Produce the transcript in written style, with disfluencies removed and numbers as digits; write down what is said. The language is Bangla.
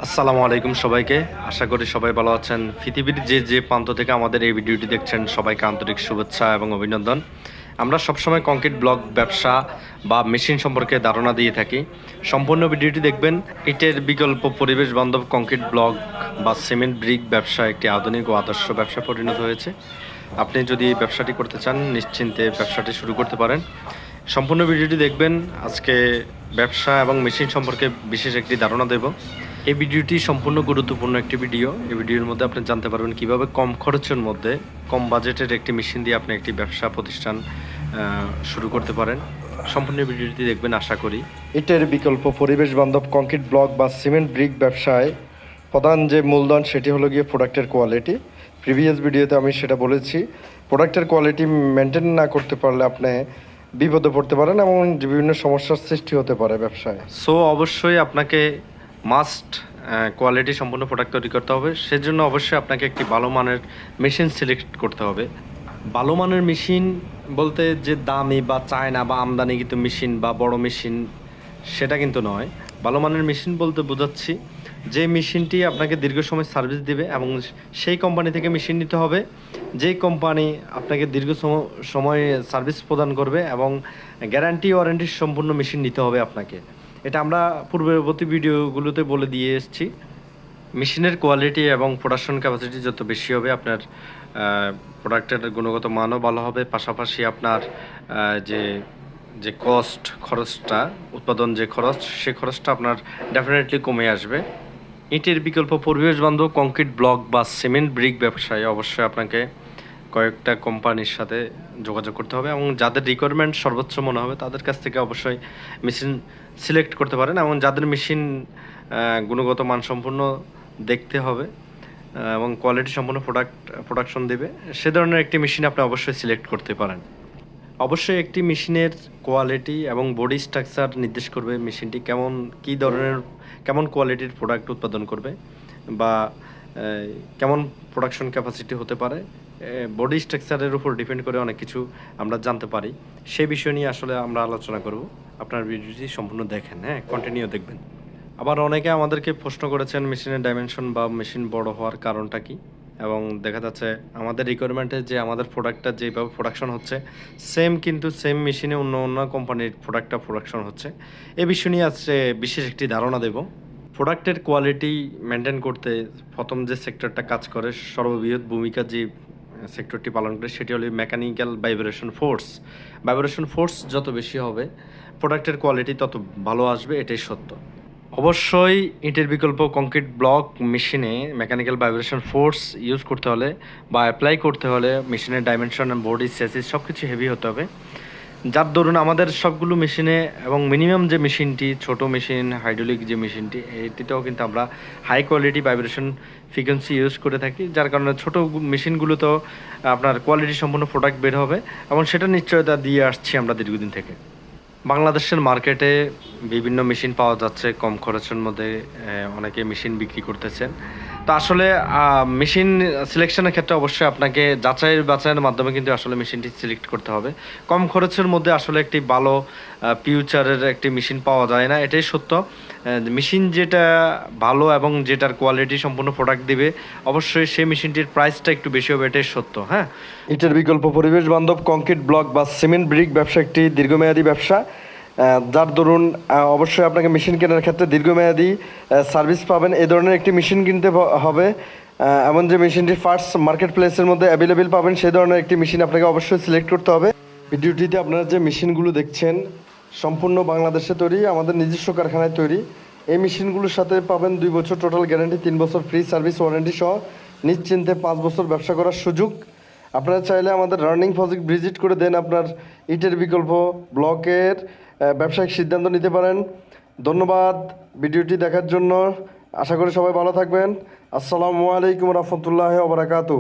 আসসালামু আলাইকুম সবাইকে। আশা করি সবাই ভালো আছেন। পৃথিবীর যে প্রান্ত থেকে আমাদের এই ভিডিওটি দেখছেন সবাইকে আন্তরিক শুভেচ্ছা এবং অভিনন্দন। আমরা সবসময় কংক্রিট ব্লক ব্যবসা বা মেশিন সম্পর্কে ধারণা দিয়ে থাকি। সম্পূর্ণ ভিডিওটি দেখবেন। ইটের বিকল্প পরিবেশ বান্ধব কংক্রিট ব্লক বা সিমেন্ট ব্রিক ব্যবসা একটি আধুনিক ও আদর্শ ব্যবসা পরিণত হয়েছে। আপনি যদি এই ব্যবসাটি করতে চান নিশ্চিন্তে ব্যবসাটি শুরু করতে পারেন। সম্পূর্ণ ভিডিওটি দেখবেন। আজকে ব্যবসা এবং মেশিন সম্পর্কে বিশেষ একটি ধারণা দেব। এই ভিডিওটি সম্পূর্ণ গুরুত্বপূর্ণ একটি ভিডিও। এই ভিডিওর মধ্যে আপনি জানতে পারবেন কিভাবে কম খরচের মধ্যে কম বাজেটের একটি মেশিন দিয়ে আপনি একটি ব্যবসা প্রতিষ্ঠান শুরু করতে পারেন। সম্পূর্ণ ভিডিওটি দেখবেন আশা করি। ইটের বিকল্প পরিবেশ বান্ধব কংক্রিট ব্লক বা সিমেন্ট ব্রিক ব্যবসায় প্রধান যে মূলধন সেটি হলো গিয়ে প্রোডাক্টের কোয়ালিটি। প্রিভিয়াস ভিডিওতে আমি সেটা বলেছি। প্রোডাক্টের কোয়ালিটি মেনটেন না করতে পারলে আপনি বিপদে পড়তে পারেন এবং বিভিন্ন সমস্যার সৃষ্টি হতে পারে ব্যবসায়। সো অবশ্যই আপনাকে মাস্ট কোয়ালিটি সম্পূর্ণ প্রোডাক্ট তৈরি করতে হবে। সেজন্য অবশ্যই আপনাকে একটি ভালো মানের মেশিন সিলেক্ট করতে হবে। ভালো মানের মেশিন বলতে যে দামি বা চায়না বা আমদানি কিন্তু মেশিন বা বড় মেশিন সেটা কিন্তু নয়। ভালো মানের মেশিন বলতে বোঝাচ্ছি যে মেশিনটি আপনাকে দীর্ঘ সময় সার্ভিস দেবে এবং সেই কোম্পানি থেকে মেশিন নিতে হবে যেই কোম্পানি আপনাকে দীর্ঘ সময় সার্ভিস প্রদান করবে এবং গ্যারান্টি ওয়ারেন্টি সম্পূর্ণ মেশিন নিতে হবে আপনাকে। এটা আমরা পূর্ববর্তী ভিডিওগুলোতে বলে দিয়ে এসেছি। মেশিনের কোয়ালিটি এবং প্রোডাকশন ক্যাপাসিটি যত বেশি হবে আপনার প্রোডাক্টের গুণগত মানও ভালো হবে। পাশাপাশি আপনার যে যে খরচটা উৎপাদন যে খরচ সে খরচটা আপনার ডেফিনেটলি কমে আসবে। ইটের বিকল্প পরিবেশ বান্ধব কংক্রিট ব্লক বা সিমেন্ট ব্রিক ব্যবসায় অবশ্যই আপনাকে কয়েকটা কোম্পানির সাথে যোগাযোগ করতে হবে এবং যাদের রিকোয়ারমেন্ট সর্বোচ্চ মনে হবে তাদের কাছ থেকে অবশ্যই মেশিন সিলেক্ট করতে পারেন এবং যাদের মেশিন গুণগত মানসম্পন্ন দেখতে হবে এবং কোয়ালিটি সম্পন্ন প্রোডাকশন দেবে সে ধরনের একটি মেশিন আপনি অবশ্যই সিলেক্ট করতে পারেন। অবশ্যই একটি মেশিনের কোয়ালিটি এবং বডি স্ট্রাকচার নির্দেশ করবে মেশিনটি কেমন কোয়ালিটির প্রোডাক্ট উৎপাদন করবে বা কেমন প্রোডাকশন ক্যাপাসিটি হতে পারে। বডি স্ট্রাকচারের উপর ডিপেন্ড করে অনেক কিছু আমরা জানতে পারি। সেই বিষয় নিয়ে আসলে আমরা আলোচনা করব। আপনার ভিডিওটি সম্পূর্ণ দেখেন, কন্টিনিউ দেখবেন। আবার অনেকে আমাদেরকে প্রশ্ন করেছেন মেশিনের ডাইমেনশন বা মেশিন বড় হওয়ার কারণটা কি, এবং দেখা যাচ্ছে আমাদের রিকোয়ারমেন্টে যে আমাদের প্রোডাক্টটা যেভাবে প্রোডাকশন হচ্ছে কিন্তু সেম মেশিনে অন্য অন্য কোম্পানির প্রোডাক্টটা প্রোডাকশন হচ্ছে। এ বিষয় নিয়ে আজকে বিশেষ একটি ধারণা দেব। প্রোডাক্টের কোয়ালিটি মেনটেন করতে প্রথম যে সেক্টরটা কাজ করে সর্ববৃহৎ ভূমিকা যে সেক্টরটি পালন করে সেটি হলো মেকানিক্যাল ভাইব্রেশন ফোর্স যত বেশি হবে প্রোডাক্টের কোয়ালিটি তত ভালো আসবে, এটাই সত্য। অবশ্যই ইটের বিকল্প কংক্রিট ব্লক মেশিনে মেকানিক্যাল ভাইব্রেশন ফোর্স ইউজ করতে হলে বা অ্যাপ্লাই করতে হলে মেশিনের ডাইমেনশন বডি চেসিস সব কিছু হেভি হতে হবে। যার দরুন আমাদের সবগুলো মেশিনে এবং মিনিমাম যে মেশিনটি ছোট মেশিন হাইড্রোলিক যে মেশিনটি এটিতেও কিন্তু আমরা high quality vibration frequency use করে থাকি, যার কারণে ছোট মেশিনগুলোতেও আপনার কোয়ালিটি সম্পন্ন প্রোডাক্ট বের হবে এবং সেটা নিশ্চয়তা দিয়ে আসছি আমরা দীর্ঘদিন থেকে। বাংলাদেশের মার্কেটে বিভিন্ন মেশিন পাওয়া যাচ্ছে কম খরচের মধ্যে, অনেকে মেশিন বিক্রি করতেছেন। তো আসলে মেশিন সিলেকশনের ক্ষেত্রে অবশ্যই আপনাকে বাছাইয়ের মাধ্যমে কিন্তু আসলে মেশিনটি সিলেক্ট করতে হবে। কম খরচের মধ্যে আসলে একটি ভালো ফিউচারের একটি মেশিন পাওয়া যায় না, এটাই সত্য। মেশিন যেটা ভালো এবং যেটার কোয়ালিটি সম্পূর্ণ প্রোডাক্ট দিবে অবশ্যই সেই মেশিনটির প্রাইসটা একটু বেশি হবে, এটাই সত্য। ইটের বিকল্প পরিবেশ বান্ধব কংক্রিট ব্লক বা সিমেন্ট ব্রিক ব্যবসা একটি দীর্ঘমেয়াদী ব্যবসা, যার দরুন অবশ্যই আপনাকে মেশিন কেনার ক্ষেত্রে দীর্ঘমেয়াদী সার্ভিস পাবেন। এই ধরনের একটি মেশিন কিনতে হবে, এমন যে মেশিনটি ফার্স্ট মার্কেট প্লেসের মধ্যে অ্যাভেলেবেল পাবেন সেই ধরনের একটি মেশিন আপনাকে অবশ্যই সিলেক্ট করতে হবে। ভিডিওটিতে আপনারা যে মেশিনগুলো দেখছেন সম্পূর্ণ বাংলাদেশে তৈরি, আমাদের নিজস্ব কারখানায় তৈরি। এই মেশিনগুলোর সাথে পাবেন 2 বছর টোটাল গ্যারান্টি, 3 বছর ফ্রি সার্ভিস ওয়ারেন্টি সহ নিশ্চিন্তে 5 বছর ব্যবসা করার সুযোগ। আপনারা চাইলে আমাদের রানিং প্রজেক্ট ভিজিট করে দেন আপনার ইটের বিকল্প ব্লকের ব্যবসায়িক সিদ্ধান্ত নিতে পারেন। ধন্যবাদ ভিডিওটি দেখার জন্য। আশা করি সবাই ভালো থাকবেন। আসসালামু আলাইকুম রহমতুল্লাহ ওয়া বারাকাতুহু।